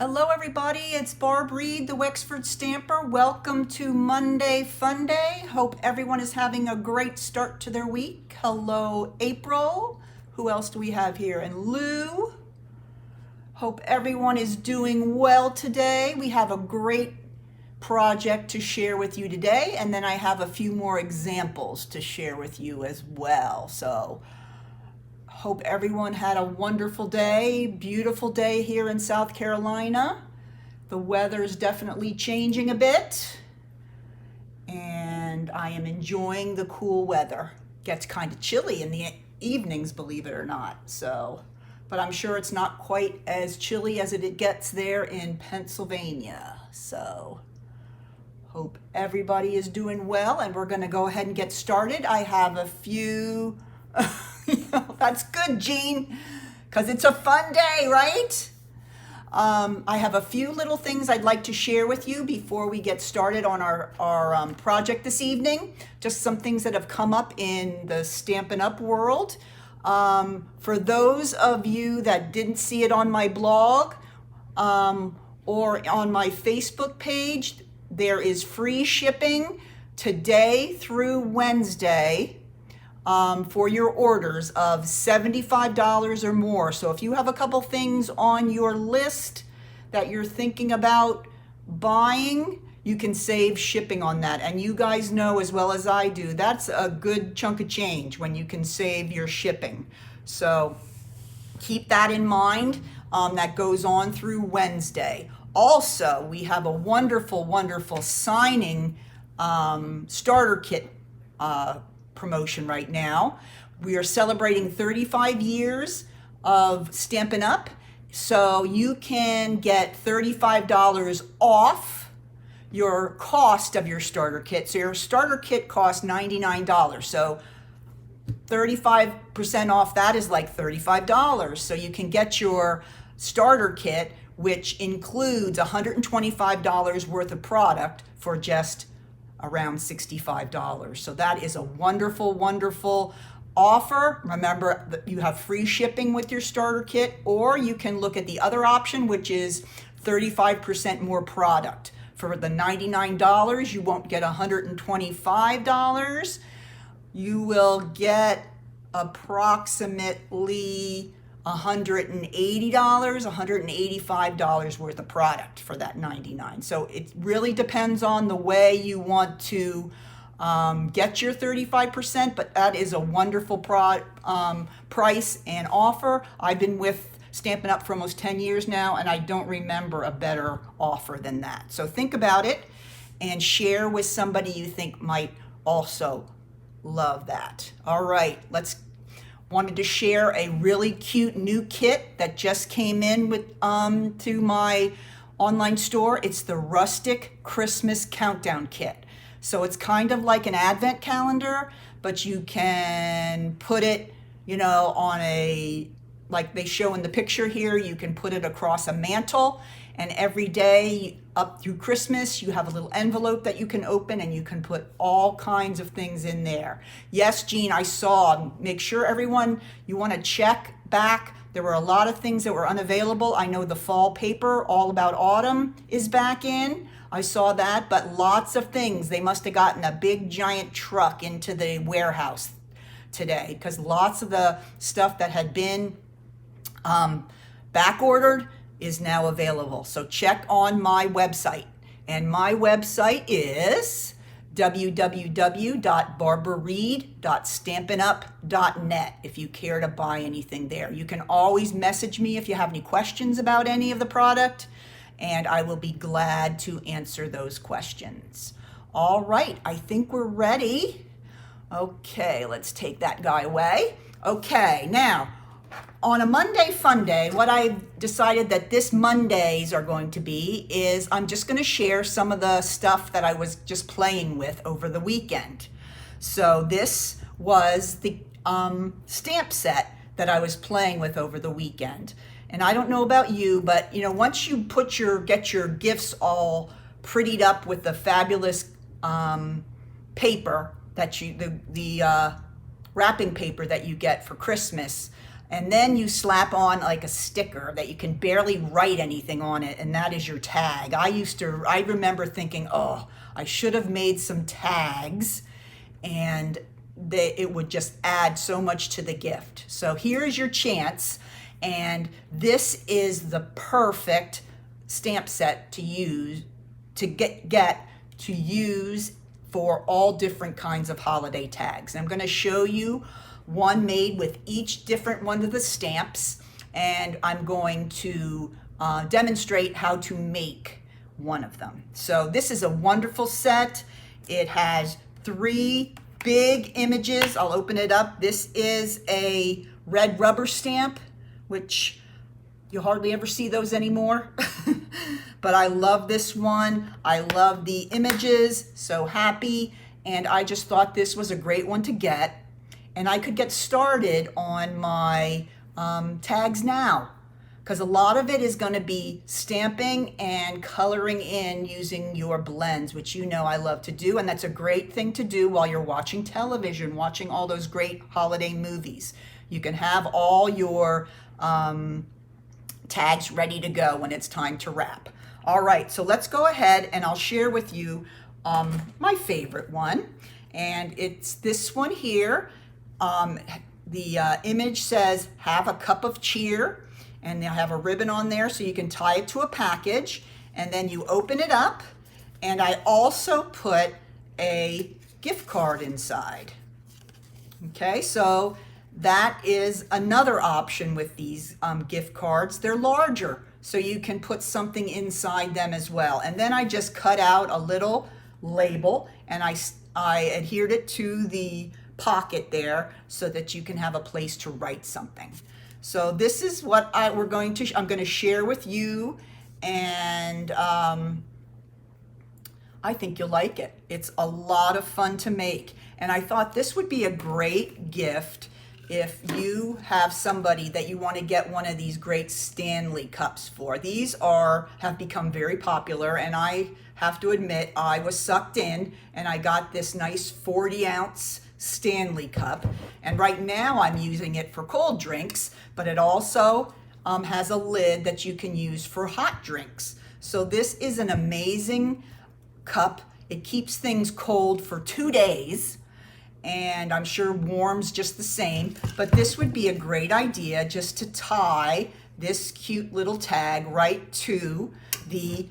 Hello everybody, it's Barb Reed, the Wexford Stamper. Welcome to Monday Fun Day. Hope everyone is having a great start to their week. Hello April. Who else do we have here? And Lou. Hope everyone is doing well today. We have a great project to share with you today, and then I have a few more examples to share with you as well. So hope everyone had a wonderful day, beautiful day here in South Carolina. The weather's definitely changing a bit, and I am enjoying the cool weather. Gets kind of chilly in the evenings, believe it or not. But I'm sure it's not quite as chilly as it gets there in Pennsylvania. So hope everybody is doing well, and we're going to go ahead and get started. I have a few that's good, Jean, because it's a fun day, right? I have a few little things I'd like to share with you before we get started on our project this evening. Just some things that have come up in the Stampin' Up! World. For those of you that didn't see it on my blog or on my Facebook page, there is free shipping today through Wednesday for your orders of $75 or more. So if you have a couple things on your list that you're thinking about buying, you can save shipping on that. And you guys know as well as I do, that's a good chunk of change when you can save your shipping. So keep that in mind. That goes on through Wednesday. Also, we have a wonderful, wonderful signing starter kit promotion right now. We are celebrating 35 years of Stampin' Up! So you can get $35 off your cost of your starter kit. So your starter kit costs $99. So 35% off that is like $35. So you can get your starter kit, which includes $125 worth of product for just around $65. So that is a wonderful, wonderful offer. Remember that you have free shipping with your starter kit, or you can look at the other option, which is 35% more product. For the $99, you won't get $125. You will get approximately $180, $185 worth of product for that $99. So it really depends on the way you want to get your 35%, but that is a wonderful price and offer. I've been with Stampin' Up! For almost 10 years now, and I don't remember a better offer than that. So think about it and share with somebody you think might also love that. All right, wanted to share a really cute new kit that just came in with to my online store. It's the Rustic Christmas Countdown Kit. So it's kind of like an advent calendar, but you can put it, on like they show in the picture here, you can put it across a mantle, and every day up through Christmas, you have a little envelope that you can open, and you can put all kinds of things in there. Yes, Jean, I saw. Make sure everyone, you want to check back. There were a lot of things that were unavailable. I know the fall paper, All About Autumn, is back in. I saw that, but lots of things. They must have gotten a big giant truck into the warehouse today, because lots of the stuff that had been back ordered is now available. So check on my website. And my website is www.barbarareed.stampinup.net if you care to buy anything there. You can always message me if you have any questions about any of the product, and I will be glad to answer those questions. All right, I think we're ready. Okay, let's take that guy away. Okay, now, on a Monday Fun Day, what I've decided that this Mondays are going to be is I'm just going to share some of the stuff that I was just playing with over the weekend. So this was the stamp set that I was playing with over the weekend. And I don't know about you, but once you get your gifts all prettied up with the fabulous paper that the wrapping paper that you get for Christmas, And then you slap on like a sticker that you can barely write anything on it, and that is your tag. I remember thinking, oh, I should have made some tags, and it would just add so much to the gift. So here is your chance, and this is the perfect stamp set to use, to get to use for all different kinds of holiday tags. And I'm going to show you one made with each different one of the stamps, and I'm going to demonstrate how to make one of them. So this is a wonderful set. It has 3 big images. I'll open it up. This is a red rubber stamp, which you hardly ever see those anymore. But I love this one. I love the images, so happy. And I just thought this was a great one to get. And I could get started on my tags now, because a lot of it is going to be stamping and coloring in using your blends, which you know I love to do. And that's a great thing to do while you're watching television, watching all those great holiday movies. You can have all your tags ready to go when it's time to wrap. All right, so let's go ahead and I'll share with you my favorite one. And it's this one here. The image says, "Have a cup of cheer," and they'll have a ribbon on there so you can tie it to a package, and then you open it up, and I also put a gift card inside. Okay, so that is another option with these gift cards. They're larger, so you can put something inside them as well. And then I just cut out a little label, and I adhered it to the pocket there so that you can have a place to write something. So this is what I'm going to share with you, and I think you'll like it. It's a lot of fun to make, and I thought this would be a great gift if you have somebody that you want to get one of these great Stanley cups for. These have become very popular, and I have to admit I was sucked in, and I got this nice 40-ounce Stanley cup, and right now I'm using it for cold drinks, but it also has a lid that you can use for hot drinks. So this is an amazing cup. It keeps things cold for 2 days, and I'm sure warms just the same, but this would be a great idea just to tie this cute little tag right to the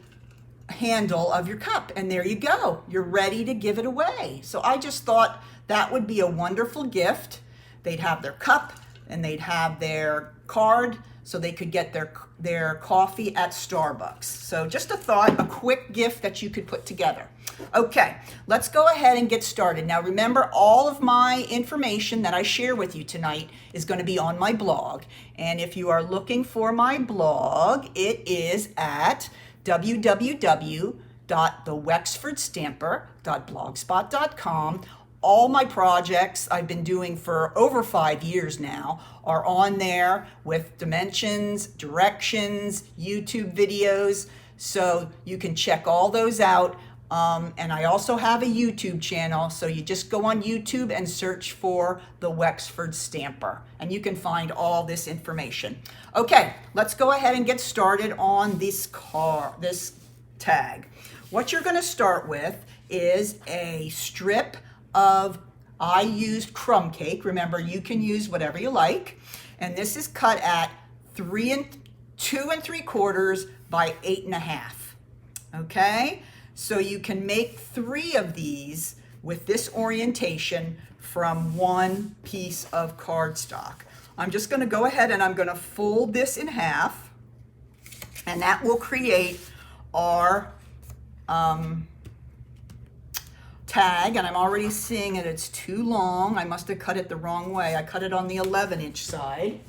handle of your cup, and there you go. You're ready to give it away. So I just thought that would be a wonderful gift. They'd have their cup and they'd have their card, so they could get their coffee at Starbucks. So just a thought, a quick gift that you could put together. Okay, let's go ahead and get started. Now remember, all of my information that I share with you tonight is going to be on my blog. And if you are looking for my blog, it is at www.thewexfordstamper.blogspot.com. All my projects I've been doing for over 5 years now are on there with dimensions, directions, YouTube videos, so you can check all those out. And I also have a YouTube channel, so you just go on YouTube and search for the Wexford Stamper, and you can find all this information. Okay, let's go ahead and get started on this tag. What you're going to start with is a strip of, I used crumb cake. Remember, you can use whatever you like. And this is cut at 2 3/4 by 8.5. Okay, so you can make 3 of these with this orientation from 1 piece of cardstock. I'm just going to go ahead and I'm going to fold this in half, and that will create our tag. And I'm already seeing it, it's too long. I must have cut it the wrong way. I cut it on the 11-inch side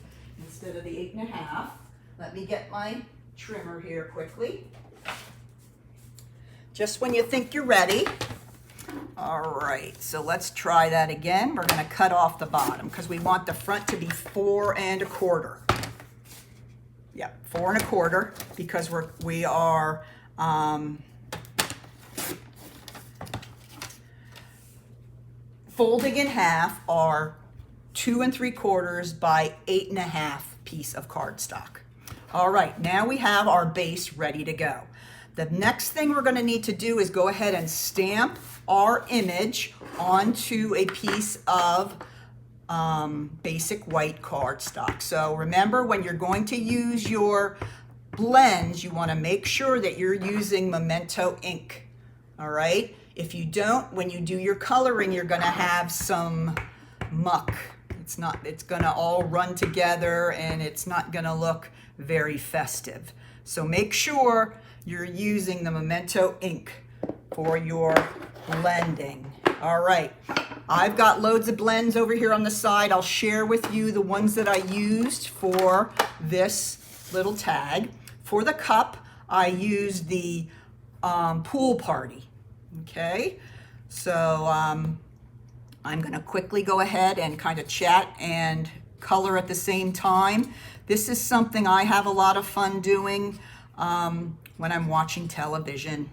instead of the 8.5. Let me get my trimmer here quickly. Just when you think you're ready. All right, so let's try that again. We're going to cut off the bottom because we want the front to be 4 1/4. Yep, 4 1/4, because we are folding in half our 2 3/4 by 8.5 piece of cardstock. All right, now we have our base ready to go. The next thing we're going to need to do is go ahead and stamp our image onto a piece of basic white cardstock. So remember, when you're going to use your blends, you want to make sure that you're using Memento ink. All right? If you don't, when you do your coloring, you're going to have some muck. It's going to all run together and it's not going to look very festive. So make sure you're using the Memento ink for your blending. All right, I've got loads of blends over here on the side. I'll share with you the ones that I used for this little tag. For the cup, I used the Pool Party. Okay, so I'm going to quickly go ahead and kind of chat and color at the same time. This is something I have a lot of fun doing when I'm watching television.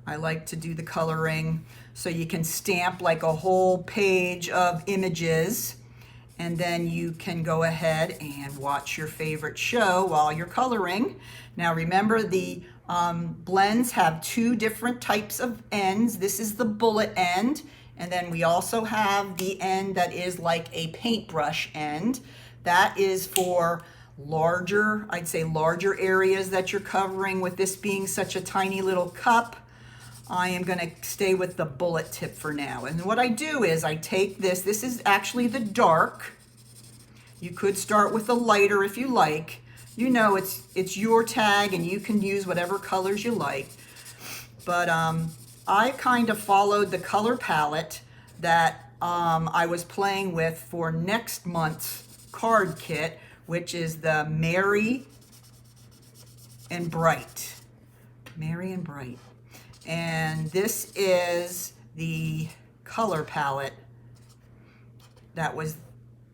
I like to do the coloring so you can stamp like a whole page of images, and then you can go ahead and watch your favorite show while you're coloring. Now remember, the blends have 2 different types of ends. This is the bullet end, and then we also have the end that is like a paintbrush end. That is for larger, I'd say larger areas that you're covering. With this being such a tiny little cup, I am going to stay with the bullet tip for now. And what I do is I take this is actually the dark. You could start with the lighter if you like. You know, it's your tag and you can use whatever colors you like. But I kind of followed the color palette that I was playing with for next month's card kit, which is the Merry and Bright. Merry and Bright. And this is the color palette that was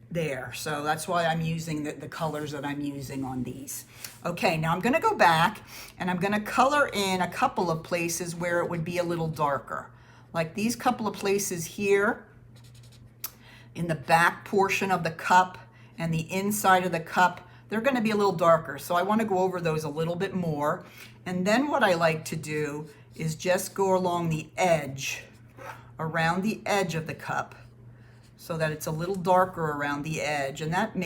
there. So that's why I'm using the colors that I'm using on these. Okay, now I'm going to go back and I'm going to color in a couple of places where it would be a little darker. Like these couple of places here in the back portion of the cup and the inside of the cup, they're going to be a little darker. So I want to go over those a little bit more. And then what I like to do is just go along the edge, around the edge of the cup, so that it's a little darker around the edge, and that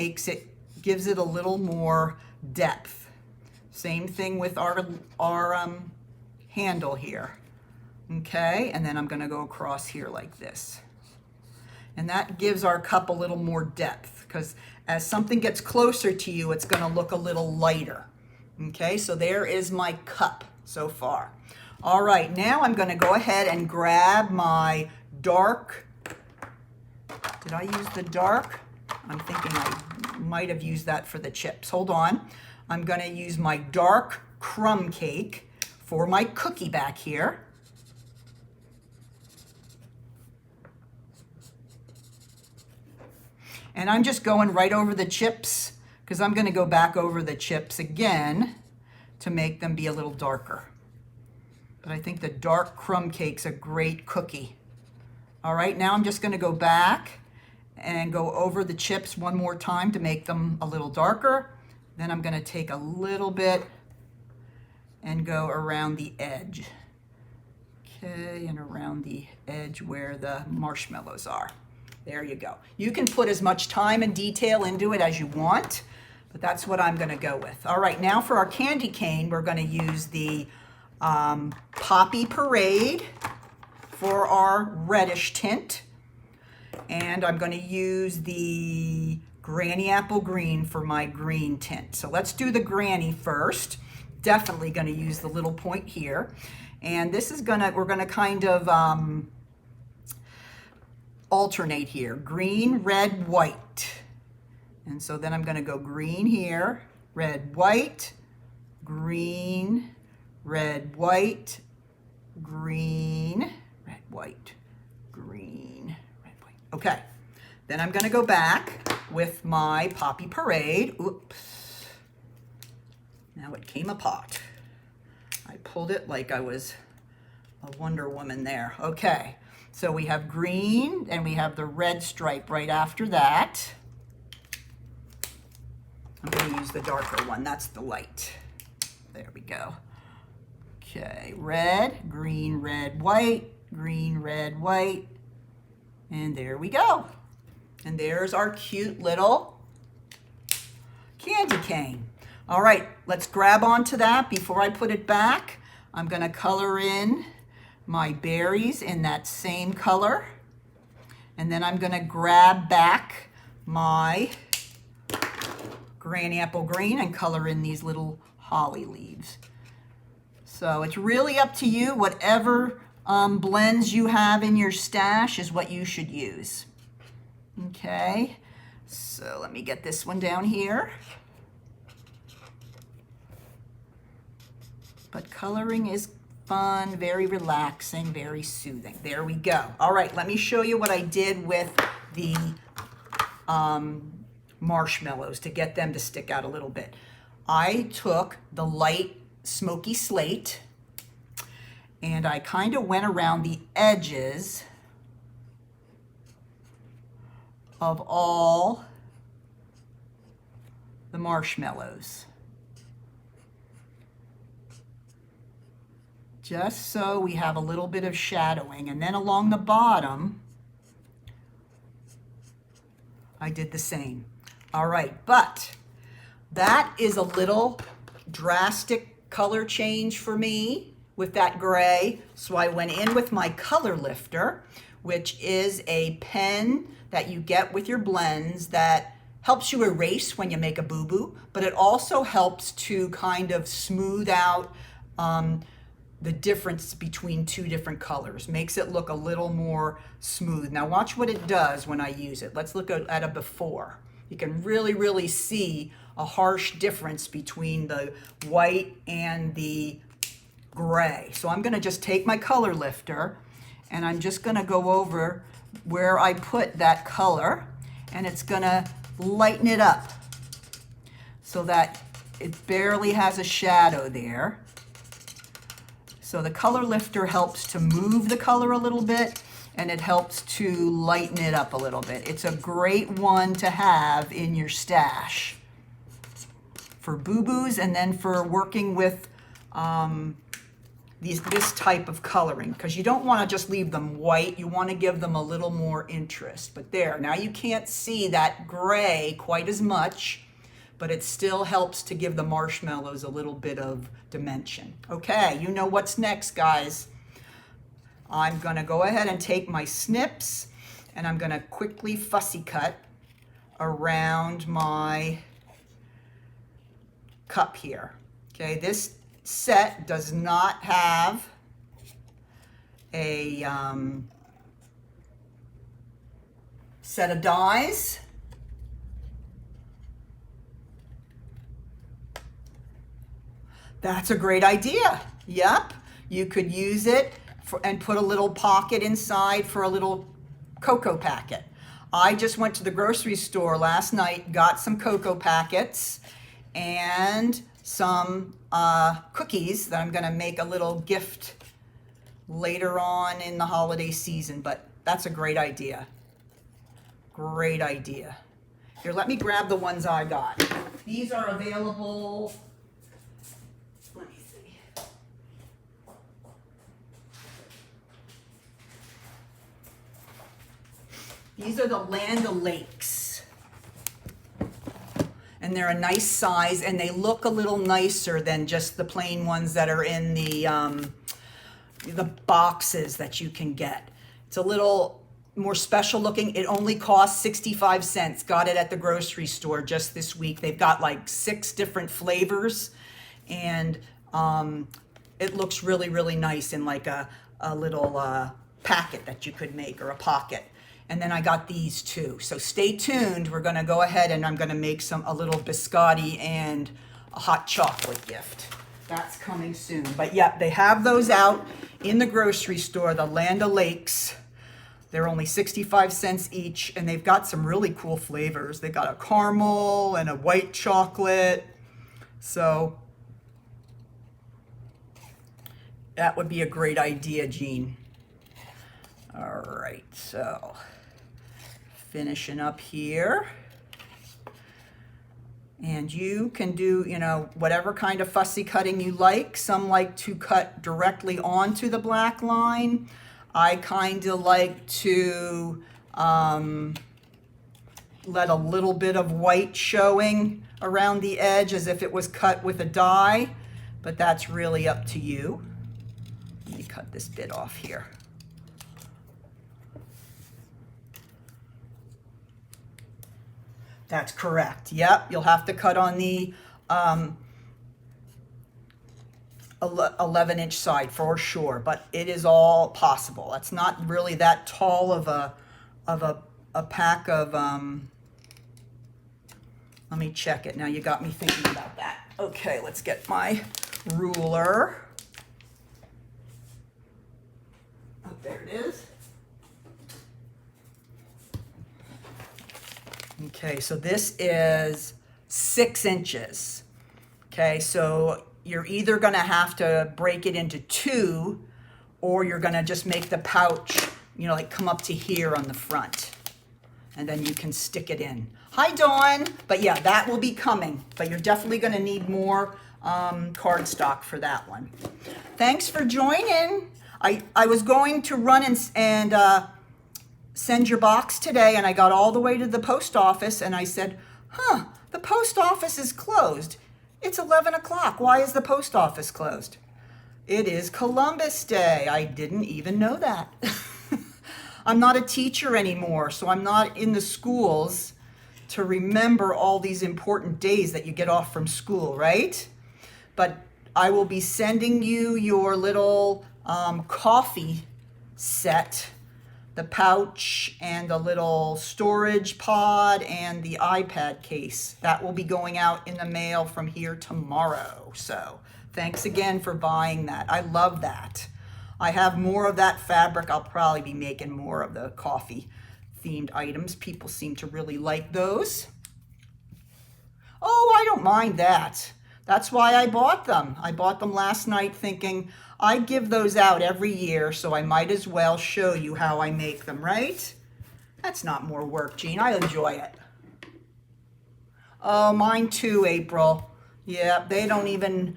gives it a little more depth. Same thing with our handle here. Okay, and then I'm going to go across here like this. And that gives our cup a little more depth, because as something gets closer to you, it's going to look a little lighter. Okay, so there is my cup so far. All right, now I'm going to go ahead and grab my dark. Did I use the dark? I'm thinking I might have used that for the chips. Hold on. I'm going to use my dark crumb cake for my cookie back here. And I'm just going right over the chips because I'm going to go back over the chips again to make them be a little darker. But I think the dark crumb cake's a great cookie. All right, now I'm just going to go back and go over the chips one more time to make them a little darker. Then I'm going to take a little bit and go around the edge. Okay, and around the edge where the marshmallows are. There you go. You can put as much time and detail into it as you want, but that's what I'm going to go with. All right, now for our candy cane, we're going to use the Poppy Parade for our reddish tint. And I'm going to use the Granny Apple Green for my green tint. So let's do the Granny first. Definitely going to use the little point here. And this is we're going to kind of alternate here. Green, red, white. And so then I'm going to go green here, red, white, green, red, white, green, red, white, green, red, white. Okay, then I'm going to go back with my Poppy Parade. Oops. Now it came apart. I pulled it like I was a Wonder Woman there. Okay, So we have green and we have the red stripe right after that. I'm going to use the darker one. That's the light. There we go. Okay, red, green, red, white, green, red, white. And there we go. And there's our cute little candy cane. All right, let's grab onto that. Before I put it back, I'm going to color in my berries in that same color. And then I'm going to grab back my Granny Apple Green and color in these little holly leaves. So it's really up to you. Whatever blends you have in your stash is what you should use. Okay, so let me get this one down here. But coloring is fun, very relaxing, very soothing. There we go. All right, let me show you what I did with the marshmallows to get them to stick out a little bit. I took the light smoky slate and I kind of went around the edges of all the marshmallows, just so we have a little bit of shadowing. And then along the bottom I did the same. All right, but that is a little drastic color change for me with that gray. So I went in with my color lifter, which is a pen that you get with your blends that helps you erase when you make a boo-boo, but it also helps to kind of smooth out the difference between two different colors. Makes it look a little more smooth. Now watch what it does when I use it. Let's look at a before. You can really see a harsh difference between the white and the gray. So I'm gonna just take my color lifter and I'm just gonna go over where I put that color, and it's gonna lighten it up so that it barely has a shadow there. So the color lifter helps to move the color a little bit, and it helps to lighten it up a little bit. It's a great one to have in your stash for boo-boos and then for working with this type of coloring, because you don't want to just leave them white. You want to give them a little more interest. But there, now you can't see that gray quite as much, but it still helps to give the marshmallows a little bit of dimension. Okay, you know what's next, guys. I'm going to go ahead and take my snips and I'm going to quickly fussy cut around my cup here. Okay, this set does not have a set of dies. That's a great idea. Yep, you could use it and put a little pocket inside for a little cocoa packet. I just went to the grocery store last night, got some cocoa packets and some cookies that I'm gonna make a little gift later on in the holiday season, but that's a great idea. Great idea. Here, let me grab the ones I got. These are available. Let me see. These are the Land O'Lakes. And they're a nice size, and they look a little nicer than just the plain ones that are in the boxes that you can get. It's a little more special looking. It only costs 65 cents. Got it at the grocery store just this week. They've got like 6 different flavors, and it looks really nice in like a little packet that you could make, or a pocket. And then I got these too. So stay tuned. We're gonna go ahead and I'm gonna make a little biscotti and a hot chocolate gift. That's coming soon. But yeah, they have those out in the grocery store, the Land O'Lakes. They're only 65 cents each, and they've got some really cool flavors. They got a caramel and a white chocolate. So that would be a great idea, Jean. All right, so finishing up here. And you can do, you know, whatever kind of fussy cutting you like. Some like to cut directly onto the black line. I kind of like to let a little bit of white showing around the edge as if it was cut with a die, but that's really up to you. Let me cut this bit off here. That's correct. Yep, you'll have to cut on the 11-inch side for sure, but it is all possible. It's not really that tall of a pack of. Let me check it. Now you got me thinking about that. Okay, let's get my ruler. Oh, there it is. Okay, so this is 6 inches. Okay, so you're either gonna have to break it into 2, or you're gonna just make the pouch, you know, like come up to here on the front. And then you can stick it in. Hi, Dawn. But yeah, that will be coming. But you're definitely gonna need more cardstock for that one. Thanks for joining. I was going to run and send your box today, and I got all the way to the post office, and I said, the post office is closed. It's 11 o'clock. Why is the post office closed? It is Columbus Day. I didn't even know that. I'm not a teacher anymore, so I'm not in the schools to remember all these important days that you get off from school, right? But I will be sending you your little coffee set, the pouch and the little storage pod and the iPad case. That will be going out in the mail from here tomorrow. So thanks again for buying that. I love that. I have more of that fabric. I'll probably be making more of the coffee themed items. People seem to really like those. Oh, I don't mind that. That's why I bought them. I bought them last night thinking I give those out every year, so I might as well show you how I make them, right? That's not more work, Jean. I enjoy it. Oh, mine too, April. Yeah, they don't even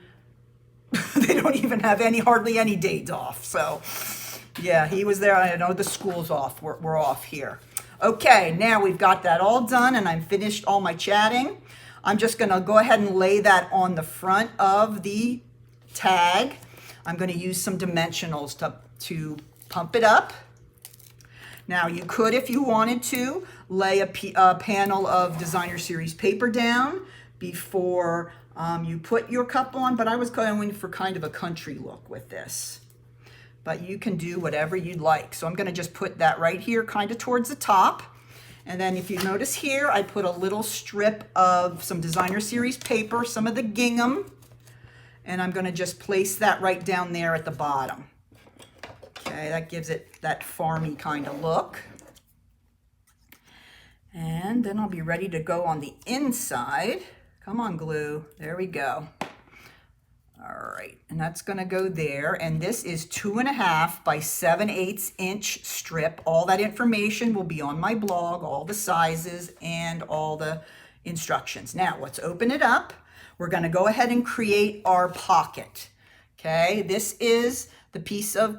have hardly any days off. So yeah, he was there. I know the school's off. We're off here. Okay, now we've got that all done and I'm finished all my chatting. I'm just gonna go ahead and lay that on the front of the tag. I'm gonna use some dimensionals to pump it up. Now you could, if you wanted to, lay a panel of Designer Series paper down before you put your cup on, but I was going for kind of a country look with this. But you can do whatever you'd like. So I'm gonna just put that right here kind of towards the top. And then if you notice here, I put a little strip of some Designer Series paper, some of the gingham, and I'm gonna just place that right down there at the bottom. Okay, that gives it that farmy kind of look. And then I'll be ready to go on the inside. Come on, glue. There we go. All right, and that's gonna go there. And this is 2.5 by 7/8 inch strip. All that information will be on my blog, all the sizes and all the instructions. Now, let's open it up. We're gonna go ahead and create our pocket. Okay, this is the piece of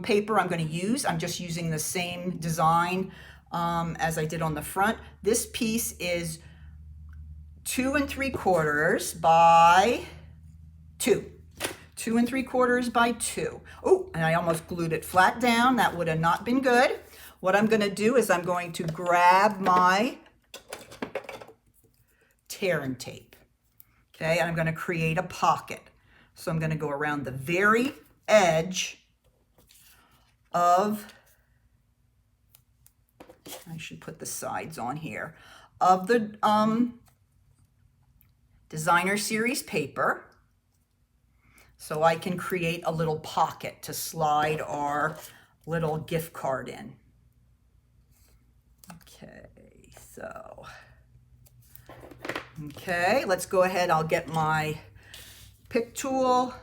paper I'm gonna use. I'm just using the same design as I did on the front. This piece is 2 3/4 by 2. 2 3/4 by 2. Oh, and I almost glued it flat down. That would have not been good. What I'm gonna do is I'm going to grab my tear and tape. Okay, and I'm gonna create a pocket. So I'm gonna go around the very edge of, I should put the sides on here, of the Designer Series paper, so I can create a little pocket to slide our little gift card in. Okay, so, okay, let's go ahead. I'll get my pick tool,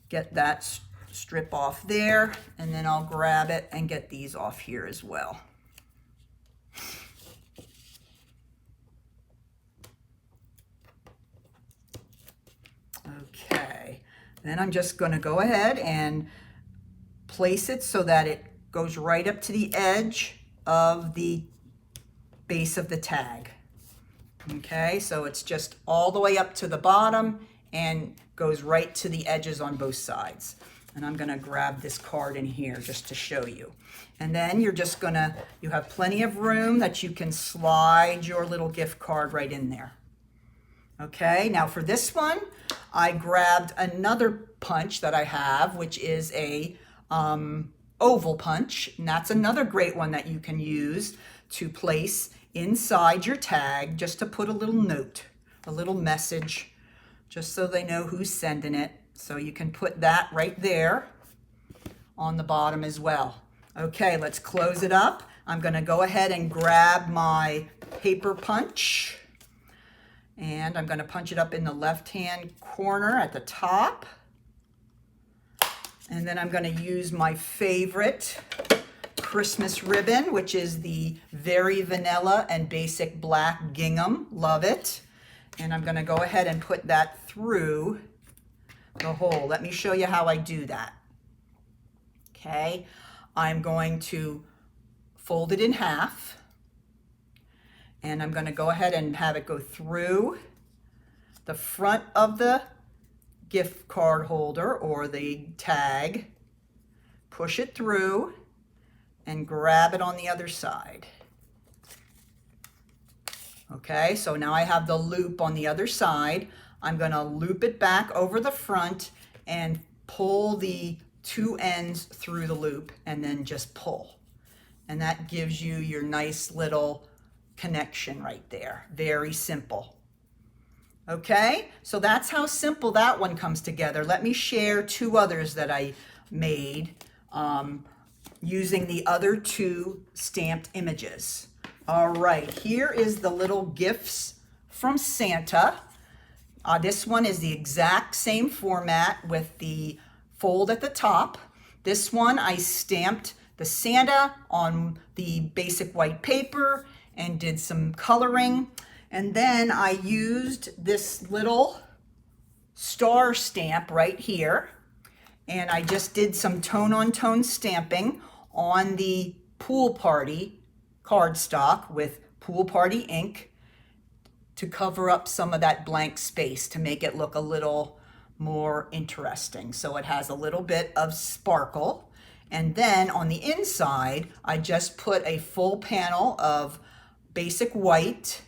get that strip off there, and then I'll grab it and get these off here as well. Okay, then I'm just going to go ahead and place it so that it goes right up to the edge of the base of the tag. Okay, so it's just all the way up to the bottom and goes right to the edges on both sides. And I'm going to grab this card in here just to show you. And then you're just going to, you have plenty of room that you can slide your little gift card right in there. Okay, now for this one, I grabbed another punch that I have, which is a oval punch. And that's another great one that you can use to place inside your tag, just to put a little note, a little message, just so they know who's sending it. So you can put that right there on the bottom as well. Okay, let's close it up. I'm going to go ahead and grab my paper punch, and I'm going to punch it up in the left-hand corner at the top. And then I'm going to use my favorite Christmas ribbon, which is the Very Vanilla and Basic Black Gingham. Love it. And I'm going to go ahead and put that through the hole. Let me show you how I do that. Okay, I'm going to fold it in half, and I'm going to go ahead and have it go through the front of the gift card holder or the tag, push it through, and grab it on the other side. Okay, so now I have the loop on the other side. I'm going to loop it back over the front and pull the two ends through the loop, and then just pull. And that gives you your nice little connection right there. Very simple. Okay, so that's how simple that one comes together. Let me share two others that I made using the other two stamped images. All right, here is the little gifts from Santa. This one is the exact same format with the fold at the top. This one I stamped the Santa on the basic white paper and did some coloring. And then I used this little star stamp right here. And I just did some tone-on-tone stamping on the Pool Party cardstock with Pool Party ink to cover up some of that blank space to make it look a little more interesting. So it has a little bit of sparkle. And then on the inside, I just put a full panel of basic white,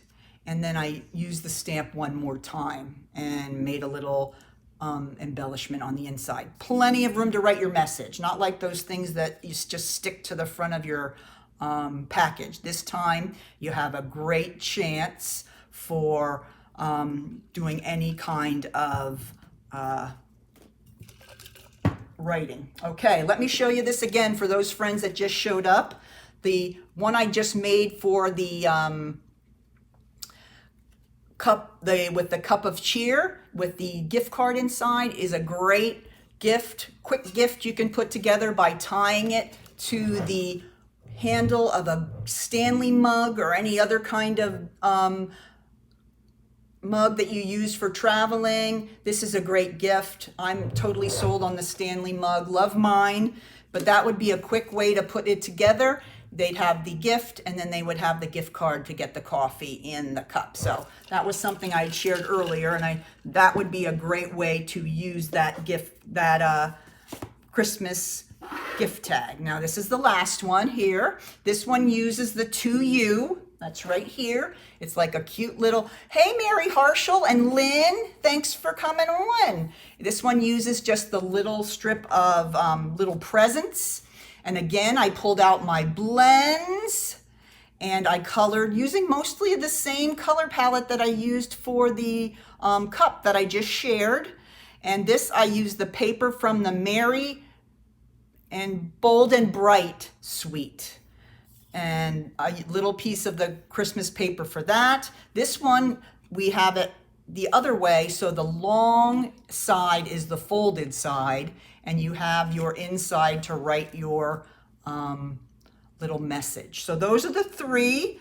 and then I used the stamp one more time and made a little embellishment on the inside. Plenty of room to write your message, not like those things that you just stick to the front of your package. This time you have a great chance for doing any kind of writing. Okay, let me show you this again for those friends that just showed up. The one I just made for the cup, with the cup of cheer with the gift card inside, is a great gift, quick gift you can put together by tying it to the handle of a Stanley mug or any other kind of mug that you use for traveling. This is a great gift. I'm totally sold on the Stanley mug. Love mine, but that would be a quick way to put it together. They'd have the gift, and then they would have the gift card to get the coffee in the cup. So that was something I had shared earlier, and that would be a great way to use that gift, that Christmas gift tag. Now this is the last one here. This one uses the 2U. That's right here. It's like a cute little, hey, Mary Harshel and Lynn, thanks for coming on. This one uses just the little strip of little presents. And again, I pulled out my blends and I colored using mostly the same color palette that I used for the cup that I just shared. And this, I used the paper from the Merry and Bold and Bright suite, and a little piece of the Christmas paper for that. This one, we have it the other way, so the long side is the folded side, and you have your inside to write your little message. So those are the 3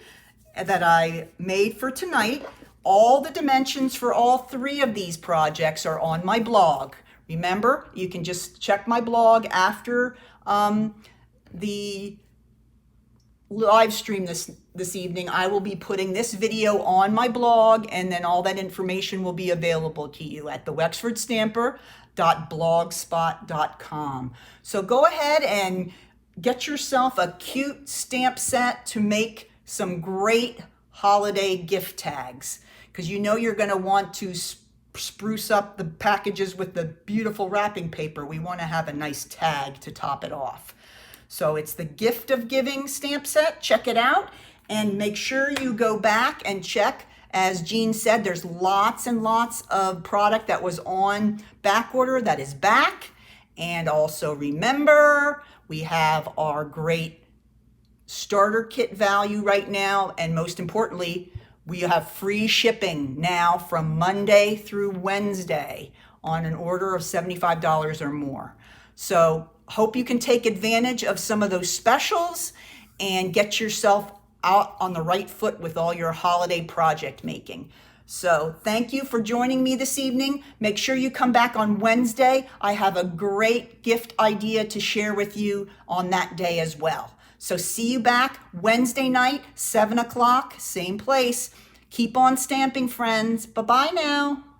that I made for tonight. All the dimensions for all 3 of these projects are on my blog. Remember, you can just check my blog after the live stream this evening. I will be putting this video on my blog, and then all that information will be available to you at thewexfordstamper.blogspot.com. So go ahead and get yourself a cute stamp set to make some great holiday gift tags, because you know you're going to want to spruce up the packages with the beautiful wrapping paper. We want to have a nice tag to top it off. So it's the Gift of Giving stamp set. Check it out, and make sure you go back and check. As Jean said, there's lots and lots of product that was on back order that is back. And also remember, we have our great starter kit value right now, and most importantly, we have free shipping now from Monday through Wednesday on an order of $75 or more. So hope you can take advantage of some of those specials and get yourself out on the right foot with all your holiday project making. So thank you for joining me this evening. Make sure you come back on Wednesday. I have a great gift idea to share with you on that day as well. So see you back Wednesday night, 7 o'clock, same place. Keep on stamping, friends. Bye-bye now.